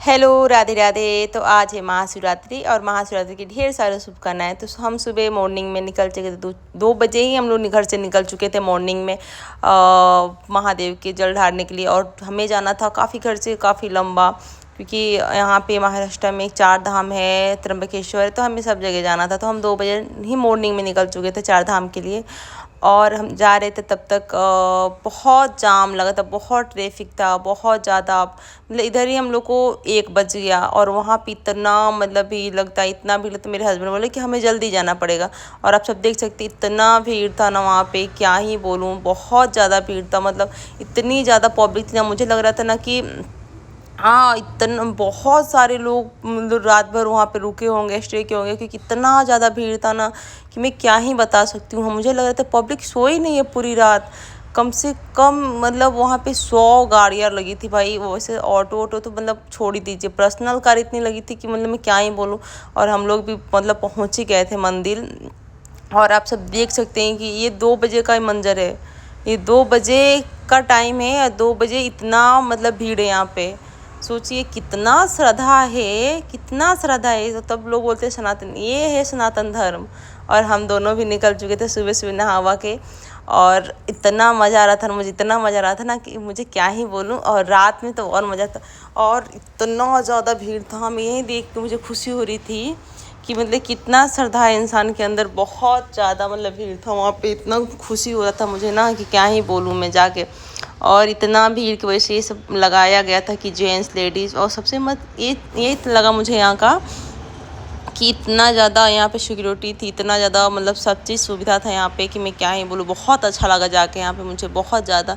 Hello, Radhe Radhe. तो आज है महाशिवरात्रि और महाशिवरात्रि की ढेर सारी शुभकामनाएं। तो हम सुबह मॉर्निंग में निकल चुके थे, 2 बजे ही हम लोग घर से निकल चुके थे मॉर्निंग में महादेव के जल ढारने के लिए। और हमें जाना था काफ़ी घर से काफ़ी लंबा, क्योंकि यहाँ पे महाराष्ट्र में 4 धाम है, त्र्यंबकेश्वर है, तो हमें सब जगह जाना था। तो हम 2 बजे ही मॉर्निंग में निकल चुके थे 4 धाम के लिए। और हम जा रहे थे तब तक बहुत जाम लगा था, बहुत ट्रैफिक था, बहुत ज़्यादा। मतलब इधर ही हम लोग को 1 बज गया और वहाँ पे इतना मतलब भीड़ लगता है, इतना भीड़। तो मेरे हस्बैंड बोले कि हमें जल्दी जाना पड़ेगा। और आप सब देख सकते इतना भीड़ था ना वहाँ पे, क्या ही बोलूँ, बहुत ज़्यादा भीड़ था। मतलब इतनी ज़्यादा पब्लिक थी ना, मुझे लग रहा था ना कि हाँ इतना बहुत सारे लोग मतलब रात भर वहाँ पे रुके होंगे, स्टे किए होंगे, क्योंकि इतना ज़्यादा भीड़ था ना कि मैं क्या ही बता सकती हूँ। मुझे लग रहा था पब्लिक सोई नहीं है पूरी रात। कम से कम मतलब वहाँ पे 100 गाड़ियाँ लगी थी भाई। वैसे ऑटो तो मतलब छोड़ ही दीजिए, पर्सनल कार इतनी लगी थी कि मतलब मैं क्या ही बोलूँ। और हम लोग भी मतलब पहुँच ही गए थे मंदिर। और आप सब देख सकते हैं कि ये 2 बजे का ही मंजर है, ये 2 बजे का टाइम है और 2 बजे इतना मतलब भीड़ है यहाँ पे। सोचिए कितना श्रद्धा है, कितना श्रद्धा है। तो तब लोग बोलते हैं सनातन, ये है सनातन धर्म। और हम दोनों भी निकल चुके थे सुबह सुबह नहा के। और इतना मज़ा आ रहा था ना, मुझे इतना मज़ा आ रहा था ना कि मुझे क्या ही बोलूँ। और रात में तो और मज़ा था। और इतना ज़्यादा भीड़ था, मैं यही देख के मुझे खुशी हो रही थी कि मतलब कितना श्रद्धा है इंसान के अंदर। बहुत ज़्यादा मतलब भीड़ था वहाँ पे, इतना खुशी हो रहा था मुझे ना कि क्या ही बोलूँ मैं जाके। और इतना भीड़ की वजह से ये सब लगाया गया था कि जेंट्स लेडीज़। और सबसे मत ये लगा मुझे यहाँ का कि इतना ज़्यादा यहाँ पे सिक्योरिटी थी, इतना ज़्यादा मतलब सब चीज़ सुविधा था यहाँ पे कि मैं क्या ही बोलूँ। बहुत अच्छा लगा जाके यहाँ पे मुझे, बहुत ज़्यादा।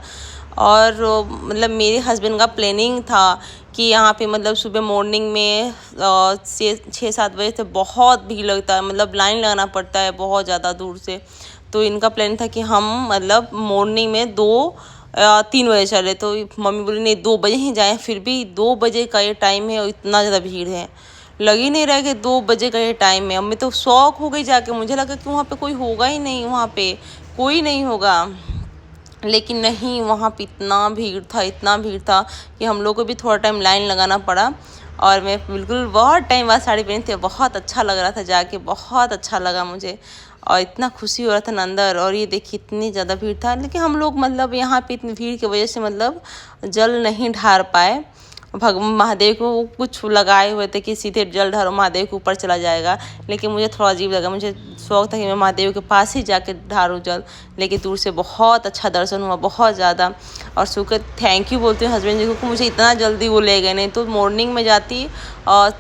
और मतलब मेरे हस्बैंड का प्लानिंग था कि यहाँ पे मतलब सुबह मॉर्निंग में 6-7 बजे से बहुत भीड़ लगता है, मतलब लाइन लगाना पड़ता है बहुत ज़्यादा दूर से। तो इनका प्लान था कि हम मतलब मॉर्निंग में 3 बजे चले। तो मम्मी बोली नहीं 2 बजे ही जाएं। फिर भी 2 बजे का ये टाइम है और इतना ज़्यादा भीड़ है, लग ही नहीं रहा कि 2 बजे का ये टाइम है। मैं तो शौक हो गई जाके, मुझे लगा कि वहाँ पे कोई होगा ही नहीं, वहाँ पे कोई नहीं होगा। लेकिन नहीं, वहाँ पे इतना भीड़ था, इतना भीड़ था कि हम लोग को भी थोड़ा टाइम लाइन लगाना पड़ा। और मैं बिल्कुल बहुत टाइम बाद साड़ी पहनी थी, बहुत अच्छा लग रहा था जाके, बहुत अच्छा लगा मुझे। और इतना खुशी हो रहा था ना अंदर। और ये देखिए इतनी ज़्यादा भीड़ था, लेकिन हम लोग मतलब यहाँ पे इतनी भीड़ की वजह से मतलब जल नहीं ढार पाए। महादेव को कुछ लगाए हुए थे कि सीधे जल ढारो महादेव के ऊपर चला जाएगा। लेकिन मुझे थोड़ा अजीब लगा, मुझे शौक था कि मैं महादेव के पास ही जाके ढारूँ जल। लेकिन दूर से बहुत अच्छा दर्शन हुआ, बहुत ज़्यादा। और शुक्र, थैंक यू बोलती हूँ हस्बैंड जी को कि मुझे इतना जल्दी वो ले गए, नहीं तो मॉर्निंग में जाती और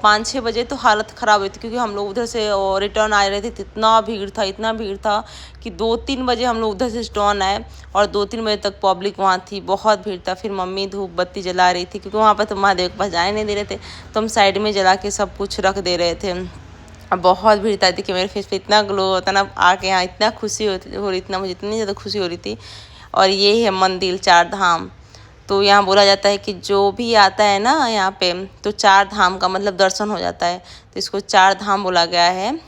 5-6 बजे तो हालत ख़राब हुई थी। क्योंकि हम लोग उधर से रिटर्न आ रहे थे, तो इतना भीड़ था, इतना भीड़ था कि 2-3 बजे हम लोग उधर से रिटर्न आए। और 2-3 बजे तक पब्लिक वहाँ थी, बहुत भीड़ था। फिर मम्मी धूप बत्ती जला रही थी, क्योंकि वहाँ पर तो महादेव के पास जाने नहीं दे रहे थे, तो हम साइड में जला के सब कुछ रख दे रहे थे। अब बहुत भीड़ था कि मेरे फेस पे इतना ग्लो होता ना आके, यहाँ इतना खुशी हो रही, इतना मुझे इतनी ज़्यादा खुशी हो रही थी। और ये है मंदिर 4 धाम। तो यहाँ बोला जाता है कि जो भी आता है ना यहाँ पे, तो 4 धाम का मतलब दर्शन हो जाता है, तो इसको 4 धाम बोला गया है।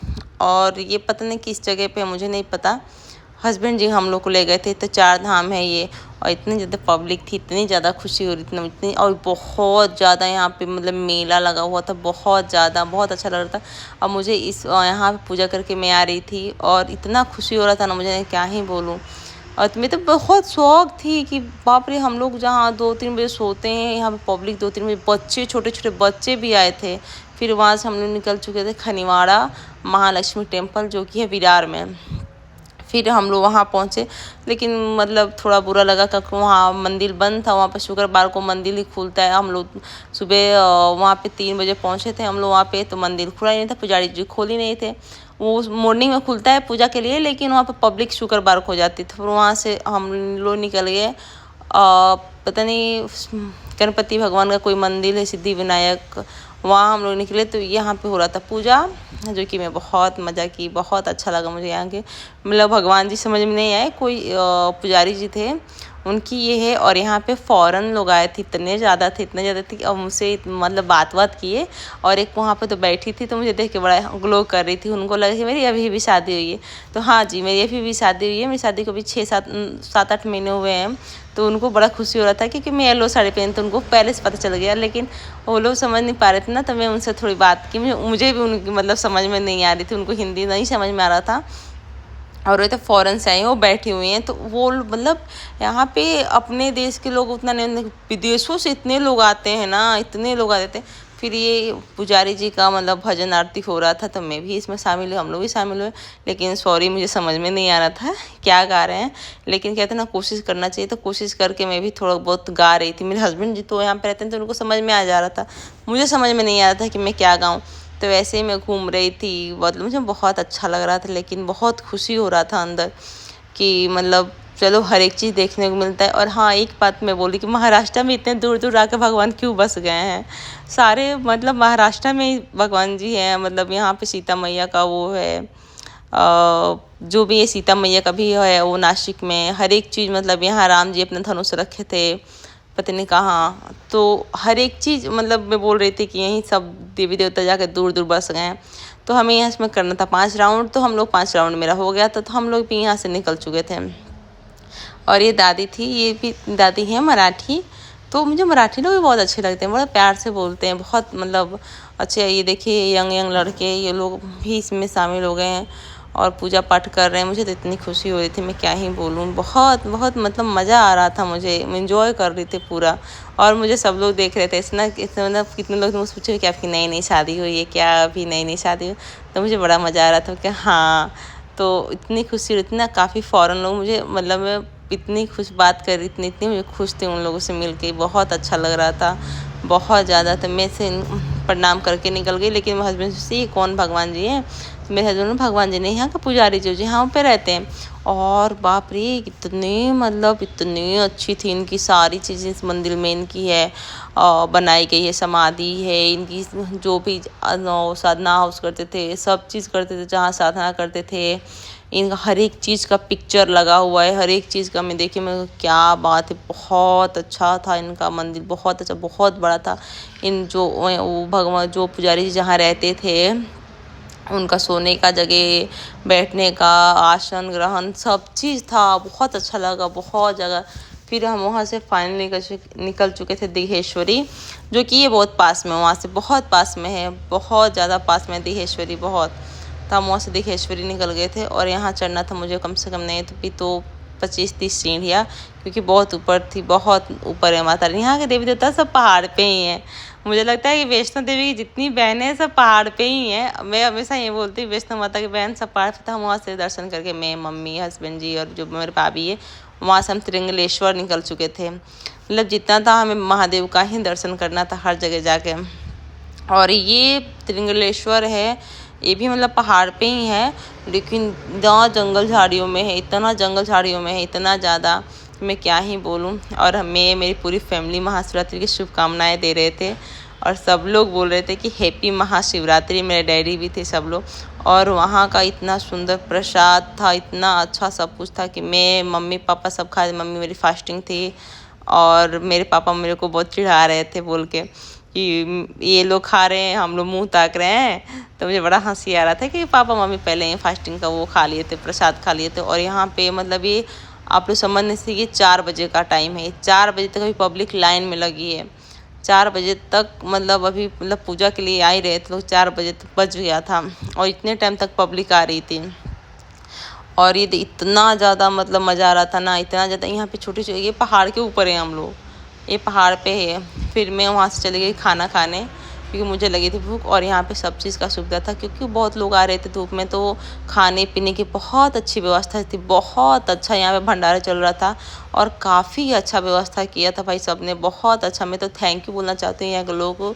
और ये पता नहीं किस जगह पे, मुझे नहीं पता। हस्बैंड जी हम लोग को ले गए थे, तो 4 धाम है ये। और इतनी ज़्यादा पब्लिक थी, इतनी ज़्यादा खुशी हो रही थी, इतनी। और बहुत ज़्यादा यहाँ पे मतलब मेला लगा हुआ था, बहुत ज़्यादा, बहुत अच्छा लग रहा था। और मुझे इस यहाँ पे पूजा करके मैं आ रही थी और इतना खुशी हो रहा था ना, मुझे क्या ही बोलूँ। और मैं तो बहुत शौक थी कि बाप रे, हम लोग जहाँ 2-3 बजे सोते हैं, यहाँ पे पब्लिक 2-3 बजे, बच्चे, छोटे छोटे बच्चे भी आए थे। फिर वहाँ से हम लोग निकल चुके थे खनिवाड़ा महालक्ष्मी टेम्पल, जो कि है विरार में। फिर हम लोग वहाँ पहुँचे, लेकिन मतलब थोड़ा बुरा लगा क्योंकि वहाँ मंदिर बंद था। वहाँ पर शुक्रवार को मंदिर ही खुलता है। हम लोग सुबह वहाँ पे 3 बजे पहुँचे थे हम लोग वहाँ पे, तो मंदिर खुला ही नहीं था, पुजारी जी खोल ही नहीं थे। वो मॉर्निंग में खुलता है पूजा के लिए, लेकिन वहाँ पर पब्लिक शुक्रवार को जाती थी। फिर वहाँ से हम लोग निकल गए, पता नहीं गणपति भगवान का कोई मंदिर है, सिद्धि विनायक, वहाँ हम लोग निकले। तो यहाँ पे हो रहा था पूजा, जो कि मैं बहुत मज़ा की, बहुत अच्छा लगा मुझे यहाँ के। मतलब भगवान जी समझ में नहीं आए, कोई पुजारी जी थे, उनकी ये है। और यहाँ पे फ़ॉरेन लोग आए थे, इतने ज़्यादा थे कि अब मुझसे मतलब बात किए। और एक वहाँ पे तो बैठी थी तो मुझे देख के बड़ा ग्लो कर रही थी, उनको लगा कि मेरी अभी भी शादी हुई है। तो हाँ जी, मेरी अभी भी शादी हुई है, मेरी शादी को भी 7-8 महीने हुए हैं। तो उनको बड़ा खुशी हो रहा था क्योंकि मैं येलो साड़ी पहनी, तो उनको पहले से पता चल गया। लेकिन वो लोग समझ नहीं पा रहे थे ना, तो मैं उनसे थोड़ी बात की। मुझे भी उनकी मतलब समझ में नहीं आ रही थी, उनको हिंदी नहीं समझ में आ रहा था। और वो तो फ़ॉरेन से आई, वो बैठी हुई हैं। तो वो मतलब यहाँ पे अपने देश के लोग उतना नहीं, विदेशों से इतने लोग आते हैं ना, इतने लोग आते थे। फिर ये पुजारी जी का मतलब भजन आरती हो रहा था, तो मैं भी इसमें शामिल हुई, हम लोग भी शामिल हुए। लेकिन सॉरी, मुझे समझ में नहीं आ रहा था क्या गा रहे हैं। लेकिन कहते हैं ना, कोशिश करना चाहिए, तो कोशिश करके मैं भी थोड़ा बहुत गा रही थी। मेरे हस्बैंड जी तो यहाँ पे रहते हैं, तो उनको समझ में आ जा रहा था, मुझे समझ में नहीं आ रहा था कि मैं क्या गाऊँ। तो वैसे ही मैं घूम रही थी, मतलब मुझे बहुत अच्छा लग रहा था। लेकिन बहुत खुशी हो रहा था अंदर कि मतलब चलो हर एक चीज़ देखने को मिलता है। और हाँ, एक बात मैं बोली कि महाराष्ट्र में इतने दूर दूर आके भगवान क्यों बस गए हैं। सारे मतलब महाराष्ट्र में ही भगवान जी हैं। मतलब यहाँ पे सीता मैया का वो है, जो भी ये सीता मैया का भी है, वो नासिक में हर एक चीज़, मतलब यहाँ राम जी अपने धनुष रखे थे पता नहीं कहाँ। तो हर एक चीज़ मतलब मैं बोल रही थी कि यहीं सब देवी देवता जाकर दूर दूर बस गए हैं। तो हमें यहाँ इसमें करना था 5 राउंड, तो हम लोग 5 राउंड मेरा हो गया था, तो हम लोग भी यहाँ से निकल चुके थे। और ये दादी थी, ये भी दादी है मराठी। तो मुझे मराठी लोग भी बहुत अच्छे लगते हैं, बड़ा प्यार से बोलते हैं, बहुत मतलब अच्छे। ये देखिए यंग यंग लड़के, ये लोग भी इसमें शामिल हो गए हैं और पूजा पाठ कर रहे हैं। मुझे तो इतनी खुशी हो रही थी, मैं क्या ही बोलूँ। बहुत बहुत मतलब मज़ा आ रहा था मुझे, मैं इंजॉय कर रही थी पूरा। और मुझे सब लोग देख रहे थे, इतना मतलब कितने लोग मुझसे पूछे कि आपकी नई नई शादी हुई है क्या, अभी नई नई शादी हुई। तो मुझे बड़ा मज़ा आ रहा था कि हाँ। तो इतनी खुशी, इतना काफ़ी फ़ॉरेन लोग मुझे मतलब इतनी खुश बात कर, इतनी मुझे खुश थी उन लोगों से मिल के, बहुत अच्छा लग रहा था, बहुत ज़्यादा। तो मैं से प्रणाम करके निकल गई। लेकिन मेरे हस्बैंड से ये कौन भगवान जी हैं। तो मेरे हस्बैंड भगवान जी नहीं, यहाँ का पुजारी जी यहाँ पे रहते हैं। और बाप रे, इतने मतलब इतनी अच्छी थी इनकी सारी चीज़ें इस मंदिर में इनकी है बनाई गई है, समाधि है इनकी। जो भी साधना हाउस करते थे, सब चीज़ करते थे, जहाँ साधना करते थे, इनका हर एक चीज़ का पिक्चर लगा हुआ है, हर एक चीज़ का। मैं देखिए, मैं क्या बात है, बहुत अच्छा था इनका मंदिर, बहुत अच्छा, बहुत बड़ा था। इन जो वो भगवान जो पुजारी जी जहाँ रहते थे, उनका सोने का जगह, बैठने का आसन ग्रहण, सब चीज़ था। बहुत अच्छा लगा, बहुत जगह। फिर हम वहाँ से फाइनली निकल चुके थे दिहेश्वरी, जो कि ये बहुत पास में, वहाँ से बहुत पास में है, बहुत ज़्यादा पास में दिहेश्वरी बहुत। तो हम वहाँ से दिहेश्वरी निकल गए थे। और यहाँ चढ़ना था मुझे कम से कम नहीं तो भी तो 25-30 सीढ़ियाँ, क्योंकि बहुत ऊपर थी, बहुत ऊपर है माता रानी। यहाँ के देवी देवता सब पहाड़ पे ही हैं। मुझे लगता है कि वैष्णो देवी की जितनी बहनें हैं सब पहाड़ पे ही हैं। मैं हमेशा ये बोलती हूँ, वैष्णो माता की बहन सब पहाड़ पे था। हम वहाँ से दर्शन करके, मैं, मम्मी, हस्बैंड जी और जो मेरे भाभी है, वहाँ से हम त्रिंगलेश्वर निकल चुके थे। मतलब जितना था हमें महादेव का ही दर्शन करना था हर जगह जाके। और ये त्रिंगलेश्वर है, ये भी मतलब पहाड़ पे ही है, लेकिन इतना जंगल झाड़ियों में है, इतना जंगल झाड़ियों में है, इतना ज़्यादा मैं क्या ही बोलूँ। और हमें मेरी पूरी फैमिली महाशिवरात्रि की शुभकामनाएं दे रहे थे। और सब लोग बोल रहे थे कि हैप्पी महाशिवरात्रि, मेरे डैडी भी थे, सब लोग। और वहाँ का इतना सुंदर प्रसाद था, इतना अच्छा सब कुछ था कि मैं, मम्मी पापा सब खाए। मम्मी मेरी फास्टिंग थी और मेरे पापा मेरे को बहुत चिढ़ा रहे थे बोल के कि ये लोग खा रहे हैं, हम लोग मुंह ताक रहे हैं। तो मुझे बड़ा हंसी आ रहा था कि पापा मम्मी पहले ही फास्टिंग का वो खा लिए थे, प्रसाद खा लिए थे। और यहाँ पे मतलब ये आप लोग समझने से, ये 4 बजे का टाइम है, 4 बजे तक अभी पब्लिक लाइन में लगी है। 4 बजे तक मतलब अभी मतलब पूजा के लिए आ ही रहे थे लोग, 4 बजे तक बज गया था और इतने टाइम तक पब्लिक आ रही थी। और ये इतना ज़्यादा मतलब मज़ा आ रहा था ना, इतना ज़्यादा। यहाँ पे छोटे छोटे, ये पहाड़ के ऊपर है हम लोग, ये पहाड़ पे है। फिर मैं वहाँ से चली गई खाना खाने, क्योंकि मुझे लगी थी भूख। और यहाँ पे सब चीज़ का सुविधा था, क्योंकि बहुत लोग आ रहे थे धूप में, तो खाने पीने की बहुत अच्छी व्यवस्था थी, बहुत अच्छा। यहाँ पे भंडारा चल रहा था और काफ़ी अच्छा व्यवस्था किया था भाई सब ने, बहुत अच्छा। मैं तो थैंक यू बोलना चाहती हूँ यहाँ के लोगों को।